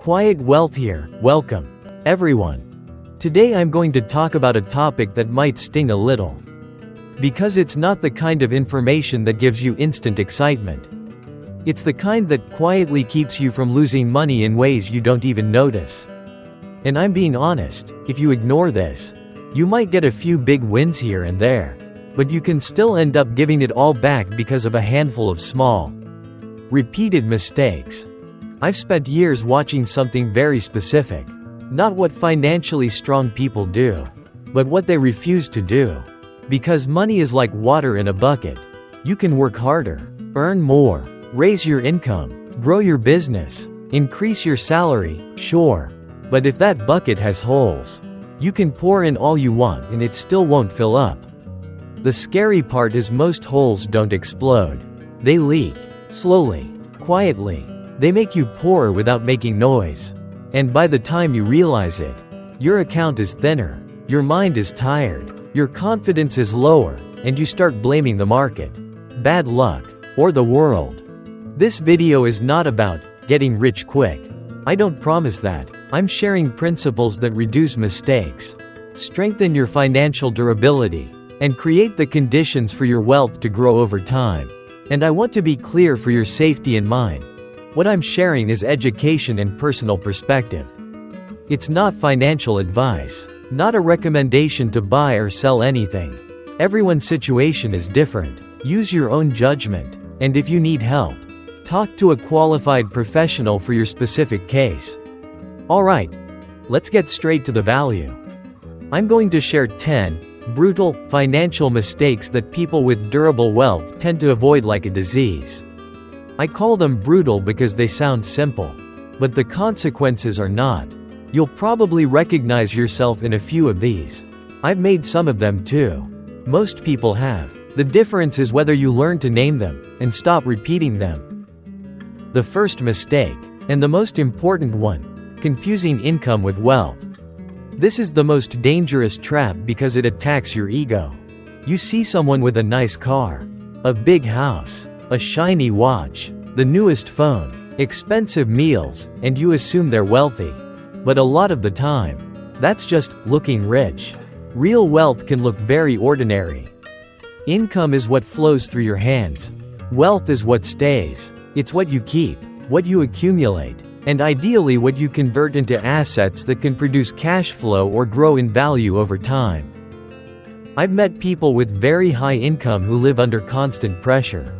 Quiet Wealth here. Welcome, everyone. Today I'm going to talk about a topic that might sting a little. Because it's not the kind of information that gives you instant excitement. It's the kind that quietly keeps you from losing money in ways you don't even notice. And I'm being honest, if you ignore this, you might get a few big wins here and there, but you can still end up giving it all back because of a handful of small, repeated mistakes. I've spent years watching something very specific. Not what financially strong people do, but what they refuse to do. Because money is like water in a bucket. You can work harder, earn more, raise your income, grow your business, increase your salary, sure. But if that bucket has holes, you can pour in all you want and it still won't fill up. The scary part is most holes don't explode. They leak, slowly, quietly. They make you poorer without making noise. And by the time you realize it, your account is thinner, your mind is tired, your confidence is lower, and you start blaming the market, bad luck, or the world. This video is not about getting rich quick. I don't promise that. I'm sharing principles that reduce mistakes, strengthen your financial durability, and create the conditions for your wealth to grow over time. And I want to be clear for your safety and mine. What I'm sharing is education and personal perspective. It's not financial advice, not a recommendation to buy or sell anything. Everyone's situation is different. Use your own judgment, and if you need help, talk to a qualified professional for your specific case. Alright, let's get straight to the value. I'm going to share 10 brutal financial mistakes that people with durable wealth tend to avoid like a disease. I call them brutal because they sound simple, but the consequences are not. You'll probably recognize yourself in a few of these. I've made some of them too. Most people have. The difference is whether you learn to name them and stop repeating them. The first mistake, and the most important one, confusing income with wealth. This is the most dangerous trap because it attacks your ego. You see someone with a nice car, a big house, a shiny watch, the newest phone, expensive meals, and you assume they're wealthy. But a lot of the time, that's just looking rich. Real wealth can look very ordinary. Income is what flows through your hands. Wealth is what stays. It's what you keep, what you accumulate, and ideally what you convert into assets that can produce cash flow or grow in value over time. I've met people with very high income who live under constant pressure.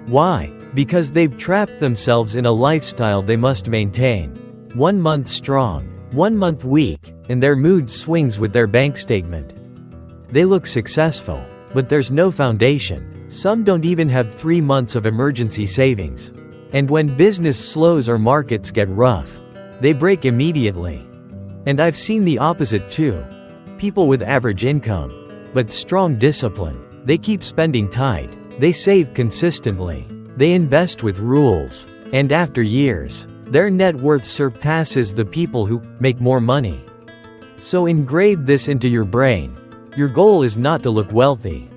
Why? Because they've trapped themselves in a lifestyle they must maintain. 1 month strong, 1 month weak, and their mood swings with their bank statement. They look successful, but there's no foundation. Some don't even have 3 months of emergency savings. And when business slows or markets get rough, they break immediately. And I've seen the opposite too. People with average income, but strong discipline. They keep spending tight. They save consistently. They invest with rules. And after years, their net worth surpasses the people who make more money. So engrave this into your brain. Your goal is not to look wealthy.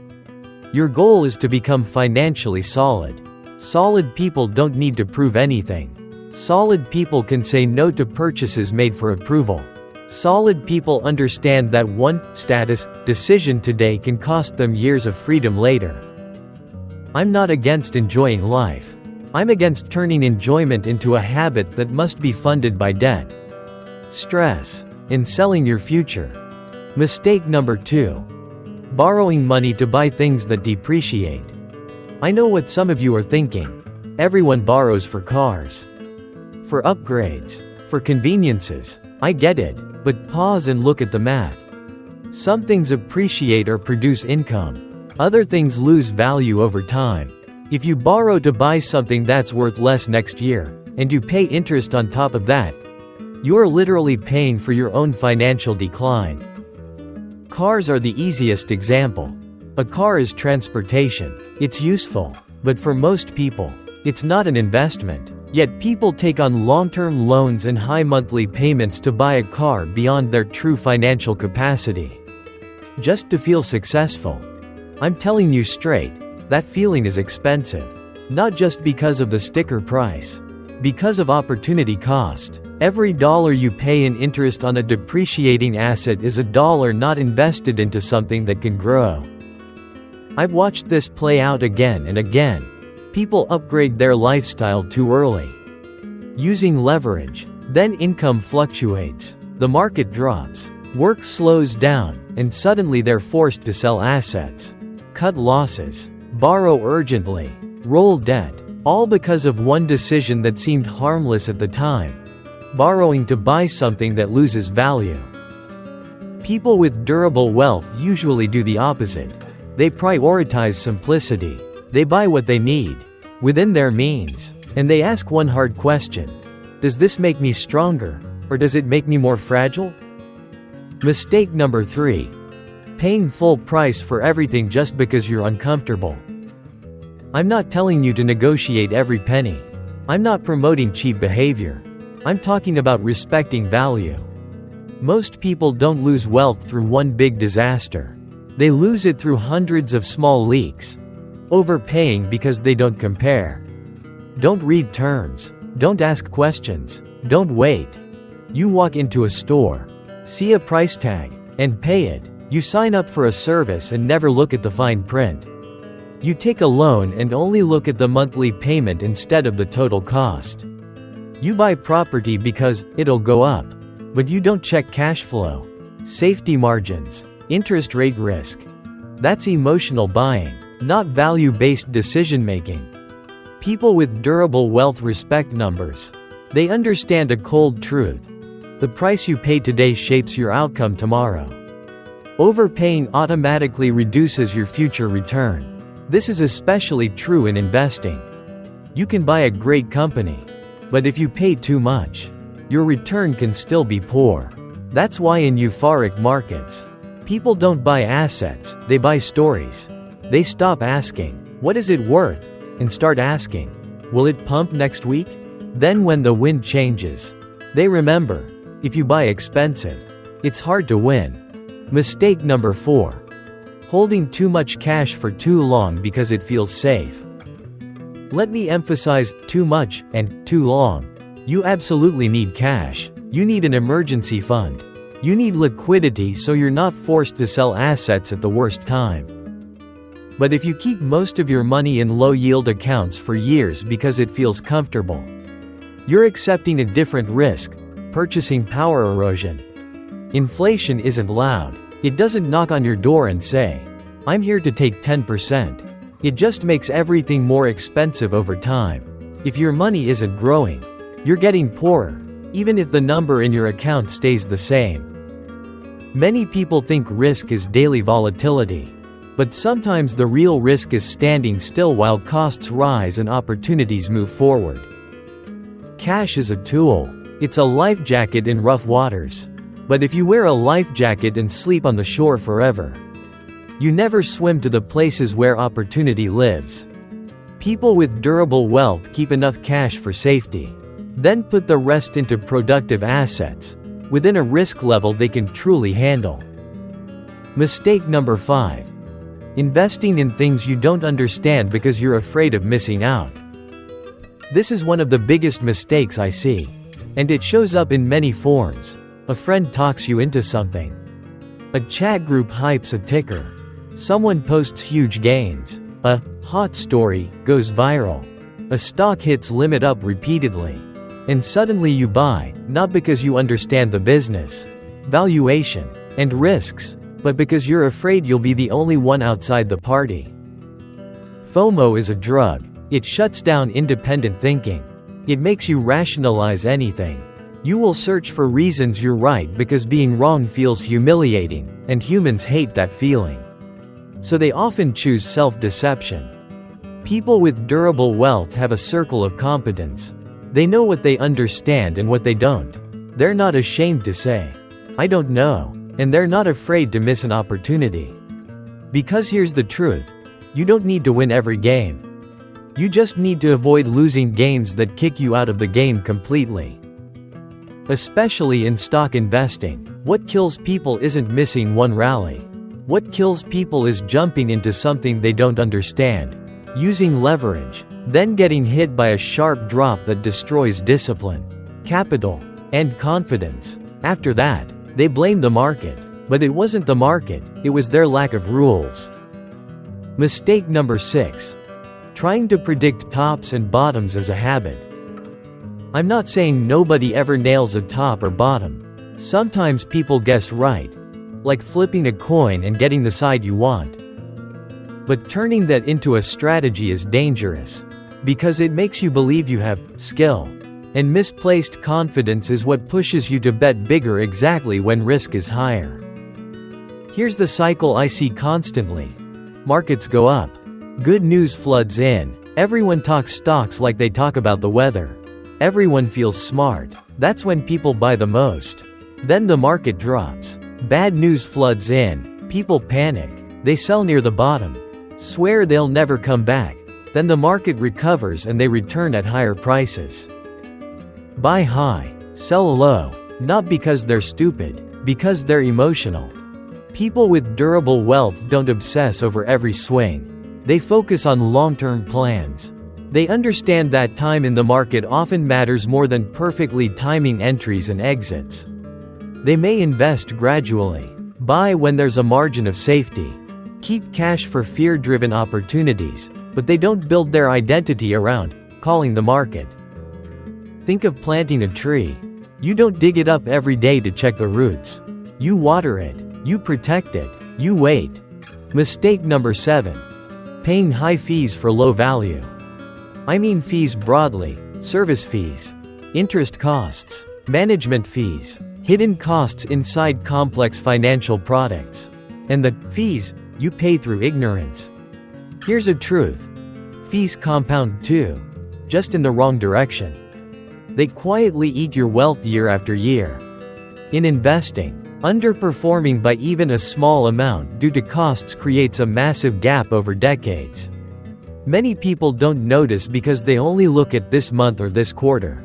Your goal is to become financially solid. Solid people don't need to prove anything. Solid people can say no to purchases made for approval. Solid people understand that one status decision today can cost them years of freedom later. I'm not against enjoying life. I'm against turning enjoyment into a habit that must be funded by debt, stress, and selling your future. Mistake number 2. Borrowing money to buy things that depreciate. I know what some of you are thinking. Everyone borrows for cars, for upgrades, for conveniences. I get it, but pause and look at the math. Some things appreciate or produce income. Other things lose value over time. If you borrow to buy something that's worth less next year, and you pay interest on top of that, you're literally paying for your own financial decline. Cars are the easiest example. A car is transportation. It's useful. But for most people, it's not an investment. Yet people take on long-term loans and high monthly payments to buy a car beyond their true financial capacity, just to feel successful. I'm telling you straight, that feeling is expensive. Not just because of the sticker price. Because of opportunity cost. Every dollar you pay in interest on a depreciating asset is a dollar not invested into something that can grow. I've watched this play out again and again. People upgrade their lifestyle too early, using leverage. Then income fluctuates, the market drops, work slows down, and suddenly they're forced to sell assets, cut losses, borrow urgently, roll debt, all because of one decision that seemed harmless at the time: borrowing to buy something that loses value. People with durable wealth usually do the opposite. They prioritize simplicity. They buy what they need, within their means, and they ask one hard question: does this make me stronger, or does it make me more fragile? Mistake number 3. Paying full price for everything just because you're uncomfortable. I'm not telling you to negotiate every penny. I'm not promoting cheap behavior. I'm talking about respecting value. Most people don't lose wealth through one big disaster. They lose it through hundreds of small leaks. Overpaying because they don't compare. Don't read terms. Don't ask questions. Don't wait. You walk into a store, see a price tag, and pay it. You sign up for a service and never look at the fine print. You take a loan and only look at the monthly payment instead of the total cost. You buy property because it'll go up, but you don't check cash flow, safety margins, interest rate risk. That's emotional buying, not value-based decision-making. People with durable wealth respect numbers. They understand a cold truth: the price you pay today shapes your outcome tomorrow. Overpaying automatically reduces your future return. This is especially true in investing. You can buy a great company, but if you pay too much, your return can still be poor. That's why in euphoric markets, people don't buy assets, they buy stories. They stop asking, "What is it worth?" and start asking, "Will it pump next week?" Then when the wind changes, they remember, if you buy expensive, it's hard to win. Mistake number 4. Holding too much cash for too long because it feels safe. Let me emphasize too much and too long. You absolutely need cash. You need an emergency fund. You need liquidity so you're not forced to sell assets at the worst time. But if you keep most of your money in low-yield accounts for years because it feels comfortable, you're accepting a different risk: purchasing power erosion. Inflation isn't loud. It doesn't knock on your door and say, "I'm here to take 10%. It just makes everything more expensive over time. If your money isn't growing, you're getting poorer, even if the number in your account stays the same. Many people think risk is daily volatility. But sometimes the real risk is standing still while costs rise and opportunities move forward. Cash is a tool. It's a life jacket in rough waters. But if you wear a life jacket and sleep on the shore forever, you never swim to the places where opportunity lives. People with durable wealth keep enough cash for safety, then put the rest into productive assets, within a risk level they can truly handle. Mistake number 5. Investing in things you don't understand because you're afraid of missing out. This is one of the biggest mistakes I see. And it shows up in many forms. A friend talks you into something. A chat group hypes a ticker. Someone posts huge gains. A hot story goes viral. A stock hits limit up repeatedly. And suddenly you buy, not because you understand the business, valuation, and risks, but because you're afraid you'll be the only one outside the party. FOMO is a drug. It shuts down independent thinking. It makes you rationalize anything. You will search for reasons you're right because being wrong feels humiliating, and humans hate that feeling. So they often choose self-deception. People with durable wealth have a circle of competence. They know what they understand and what they don't. They're not ashamed to say, "I don't know," and they're not afraid to miss an opportunity. Because here's the truth: you don't need to win every game. You just need to avoid losing games that kick you out of the game completely. Especially in stock investing, what kills people isn't missing one rally. What kills people is jumping into something they don't understand, using leverage, then getting hit by a sharp drop that destroys discipline, capital, and confidence. After that, they blame the market. But it wasn't the market, it was their lack of rules. Mistake number 6. Trying to predict tops and bottoms as a habit. I'm not saying nobody ever nails a top or bottom. Sometimes people guess right, like flipping a coin and getting the side you want. But turning that into a strategy is dangerous, because it makes you believe you have skill. And misplaced confidence is what pushes you to bet bigger exactly when risk is higher. Here's the cycle I see constantly. Markets go up. Good news floods in. Everyone talks stocks like they talk about the weather. Everyone feels smart. That's when people buy the most. Then the market drops. Bad news floods in. People panic. They sell near the bottom. Swear they'll never come back. Then the market recovers and they return at higher prices. Buy high, sell low. Not because they're stupid, because they're emotional. People with durable wealth don't obsess over every swing. They focus on long-term plans. They understand that time in the market often matters more than perfectly timing entries and exits. They may invest gradually. Buy when there's a margin of safety. Keep cash for fear-driven opportunities, but they don't build their identity around calling the market. Think of planting a tree. You don't dig it up every day to check the roots. You water it. You protect it. You wait. Mistake number 7. Paying high fees for low value. I mean fees broadly: service fees, interest costs, management fees, hidden costs inside complex financial products, and the fees you pay through ignorance. Here's a truth: fees compound too, just in the wrong direction. They quietly eat your wealth year after year. In investing, underperforming by even a small amount due to costs creates a massive gap over decades. Many people don't notice because they only look at this month or this quarter.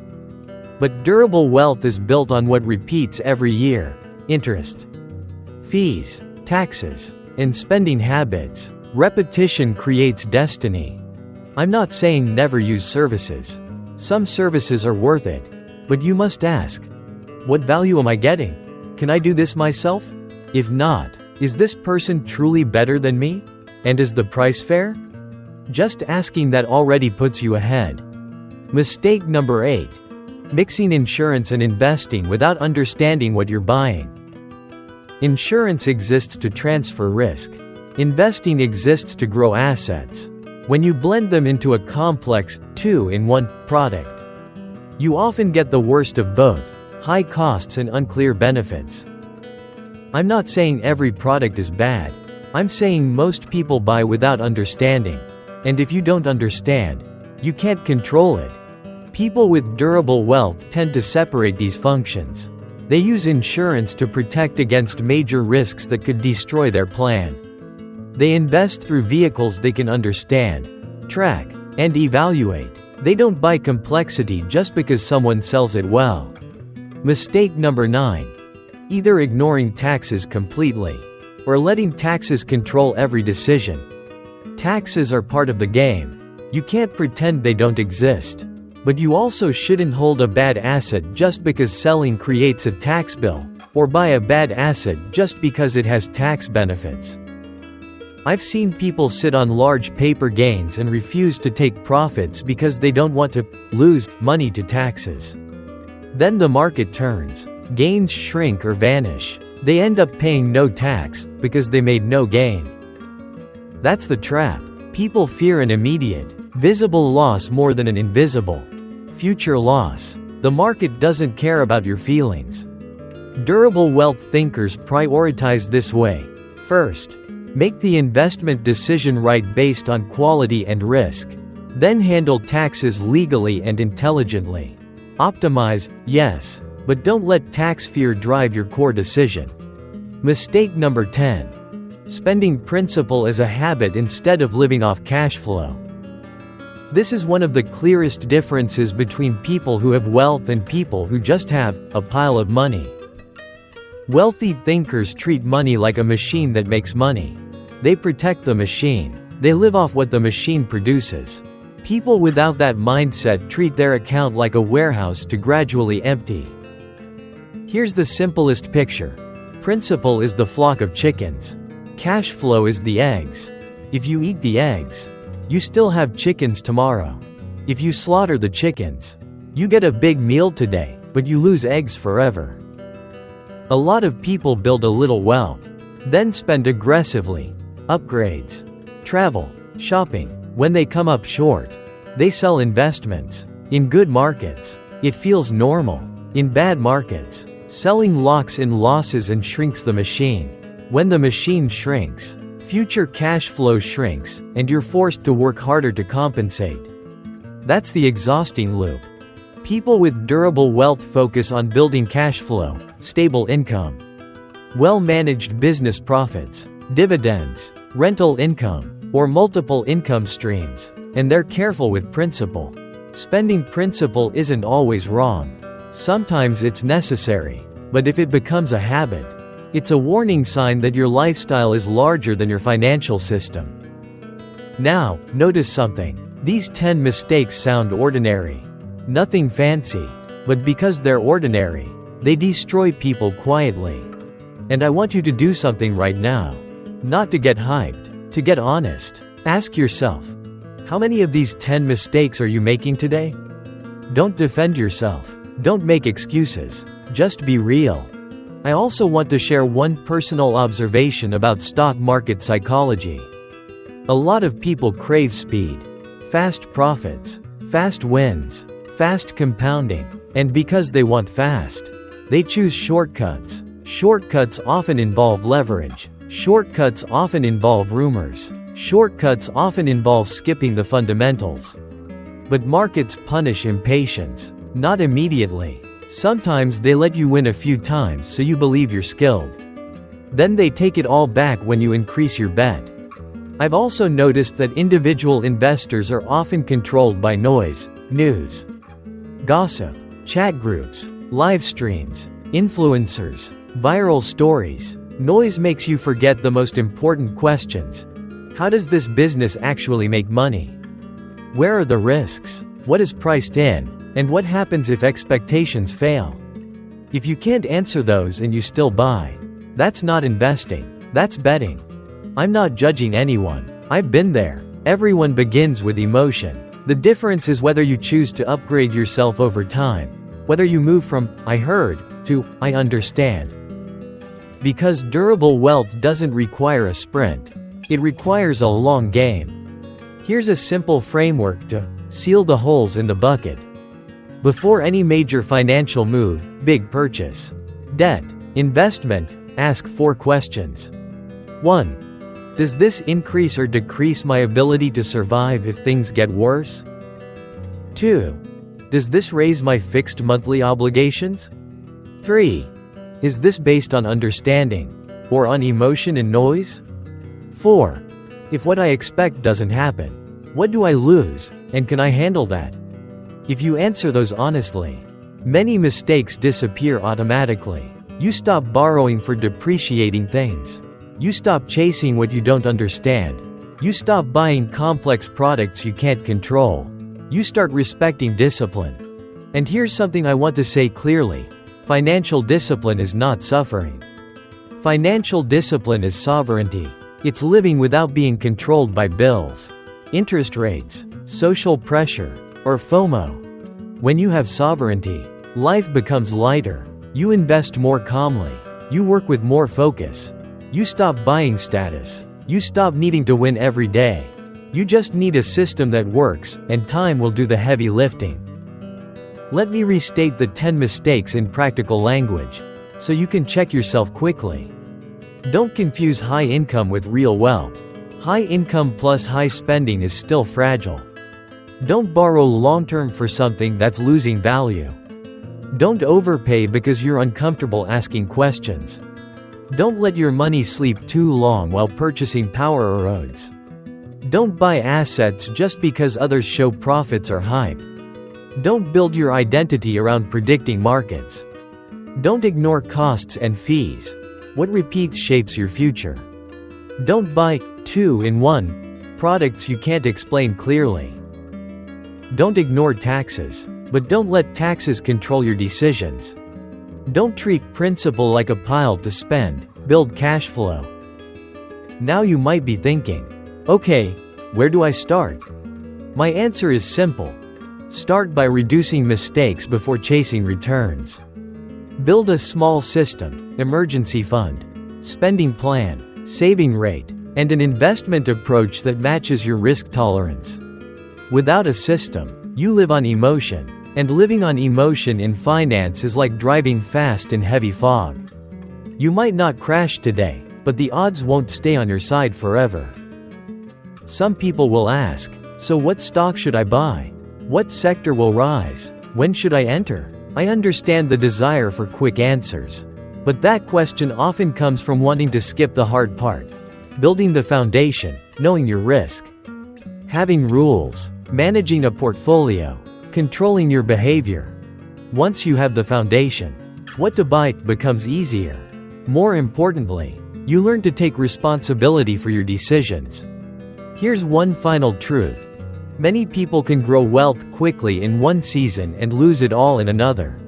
But durable wealth is built on what repeats every year: interest, fees, taxes, and spending habits. Repetition creates destiny. I'm not saying never use services. Some services are worth it. But you must ask, what value am I getting? Can I do this myself? If not, is this person truly better than me? And is the price fair? Just asking that already puts you ahead. Mistake number 8. Mixing insurance and investing without understanding what you're buying. Insurance exists to transfer risk. Investing exists to grow assets. When you blend them into a complex, two-in-one product, you often get the worst of both: high costs and unclear benefits. I'm not saying every product is bad. I'm saying most people buy without understanding. And if you don't understand, you can't control it. People with durable wealth tend to separate these functions. They use insurance to protect against major risks that could destroy their plan. They invest through vehicles they can understand, track, and evaluate. They don't buy complexity just because someone sells it well. Mistake number 9. Either ignoring taxes completely, or letting taxes control every decision. Taxes are part of the game. You can't pretend they don't exist. But you also shouldn't hold a bad asset just because selling creates a tax bill, or buy a bad asset just because it has tax benefits. I've seen people sit on large paper gains and refuse to take profits because they don't want to lose money to taxes. Then the market turns. Gains shrink or vanish. They end up paying no tax because they made no gain. That's the trap. People fear an immediate, visible loss more than an invisible, future loss. The market doesn't care about your feelings. Durable wealth thinkers prioritize this way. First, make the investment decision right based on quality and risk. Then handle taxes legally and intelligently. Optimize, yes, but don't let tax fear drive your core decision. Mistake number 10. Spending principal as a habit instead of living off cash flow. This is one of the clearest differences between people who have wealth and people who just have a pile of money. Wealthy thinkers treat money like a machine that makes money. They protect the machine. They live off what the machine produces. People without that mindset treat their account like a warehouse to gradually empty. Here's the simplest picture. Principle is the flock of chickens. Cash flow is the eggs. If you eat the eggs, you still have chickens tomorrow. If you slaughter the chickens, you get a big meal today, but you lose eggs forever. A lot of people build a little wealth, then spend aggressively. Upgrades, travel, shopping. When they come up short, they sell investments. In good markets, it feels normal. In bad markets, selling locks in losses and shrinks the machine. When the machine shrinks, future cash flow shrinks, and you're forced to work harder to compensate. That's the exhausting loop. People with durable wealth focus on building cash flow, stable income, well-managed business profits, dividends, rental income, or multiple income streams, and they're careful with principle. Spending principle isn't always wrong. Sometimes it's necessary, but if it becomes a habit, it's a warning sign that your lifestyle is larger than your financial system. Now, notice something. These 10 mistakes sound ordinary. Nothing fancy. But because they're ordinary, they destroy people quietly. And I want you to do something right now. Not to get hyped, to get honest. Ask yourself, how many of these 10 mistakes are you making today? Don't defend yourself. Don't make excuses. Just be real. I also want to share one personal observation about stock market psychology. A lot of people crave speed, fast profits, fast wins, fast compounding, and because they want fast, they choose shortcuts. Shortcuts often involve leverage. Shortcuts often involve rumors. Shortcuts often involve skipping the fundamentals. But markets punish impatience. Not immediately. Sometimes they let you win a few times so you believe you're skilled. Then they take it all back when you increase your bet. I've also noticed that individual investors are often controlled by noise, news, gossip, chat groups, live streams, influencers, viral stories. Noise makes you forget the most important questions. How does this business actually make money? Where are the risks? What is priced in? And what happens if expectations fail? If you can't answer those and you still buy, that's not investing, that's betting. I'm not judging anyone. I've been there. Everyone begins with emotion. The difference is whether you choose to upgrade yourself over time, whether you move from "I heard" to "I understand." Because durable wealth doesn't require a sprint. It requires a long game. Here's a simple framework to seal the holes in the bucket. Before any major financial move, big purchase, debt, investment, ask 4 questions. 1. Does this increase or decrease my ability to survive if things get worse? 2. Does this raise my fixed monthly obligations? 3. Is this based on understanding, or on emotion and noise? 4. If what I expect doesn't happen, what do I lose, and can I handle that? If you answer those honestly, many mistakes disappear automatically. You stop borrowing for depreciating things. You stop chasing what you don't understand. You stop buying complex products you can't control. You start respecting discipline. And here's something I want to say clearly. Financial discipline is not suffering. Financial discipline is sovereignty. It's living without being controlled by bills, interest rates, social pressure, or FOMO. When you have sovereignty, life becomes lighter. You invest more calmly. You work with more focus. You stop buying status. You stop needing to win every day. You just need a system that works, and time will do the heavy lifting. Let me restate the 10 mistakes in practical language, so you can check yourself quickly. Don't confuse high income with real wealth. High income plus high spending is still fragile. Don't borrow long-term for something that's losing value. Don't overpay because you're uncomfortable asking questions. Don't let your money sleep too long while purchasing power erodes. Don't buy assets just because others show profits or hype. Don't build your identity around predicting markets. Don't ignore costs and fees. What repeats shapes your future. Don't buy 2-in-1 products you can't explain clearly. Don't ignore taxes, but don't let taxes control your decisions. Don't treat principal like a pile to spend, build cash flow. Now you might be thinking, okay, where do I start? My answer is simple. Start by reducing mistakes before chasing returns. Build a small system, emergency fund, spending plan, saving rate, and an investment approach that matches your risk tolerance. Without a system, you live on emotion, and living on emotion in finance is like driving fast in heavy fog. You might not crash today, but the odds won't stay on your side forever. Some people will ask, so what stock should I buy? What sector will rise? When should I enter? I understand the desire for quick answers. But that question often comes from wanting to skip the hard part. Building the foundation, knowing your risk. Having rules, managing a portfolio, controlling your behavior. Once you have the foundation, what to buy becomes easier. More importantly, you learn to take responsibility for your decisions. Here's one final truth. Many people can grow wealth quickly in one season and lose it all in another.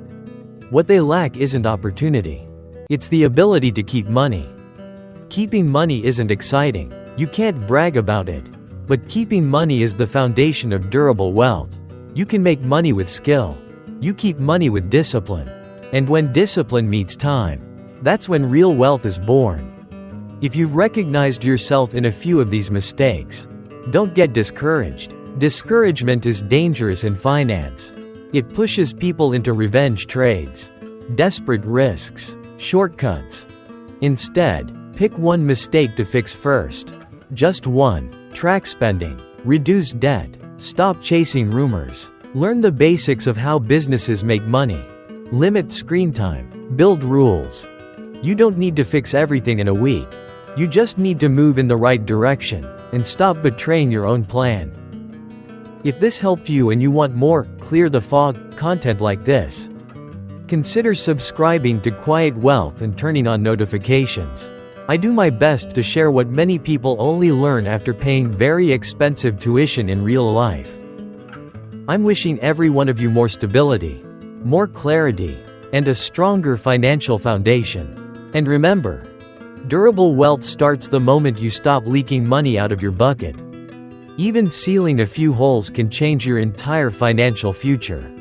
What they lack isn't opportunity. It's the ability to keep money. Keeping money isn't exciting. You can't brag about it. But keeping money is the foundation of durable wealth. You can make money with skill. You keep money with discipline. And when discipline meets time, that's when real wealth is born. If you've recognized yourself in a few of these mistakes, don't get discouraged. Discouragement is dangerous in finance. It pushes people into revenge trades, desperate risks, shortcuts. Instead, pick one mistake to fix first. Just one. Track spending. Reduce debt. Stop chasing rumors. Learn the basics of how businesses make money. Limit screen time. Build rules. You don't need to fix everything in a week. You just need to move in the right direction, and stop betraying your own plan. If this helped you and you want more Clear the Fog content like this, consider subscribing to Quiet Wealth and turning on notifications. I do my best to share what many people only learn after paying very expensive tuition in real life. I'm wishing every one of you more stability, more clarity, and a stronger financial foundation. And remember, durable wealth starts the moment you stop leaking money out of your bucket. Even sealing a few holes can change your entire financial future.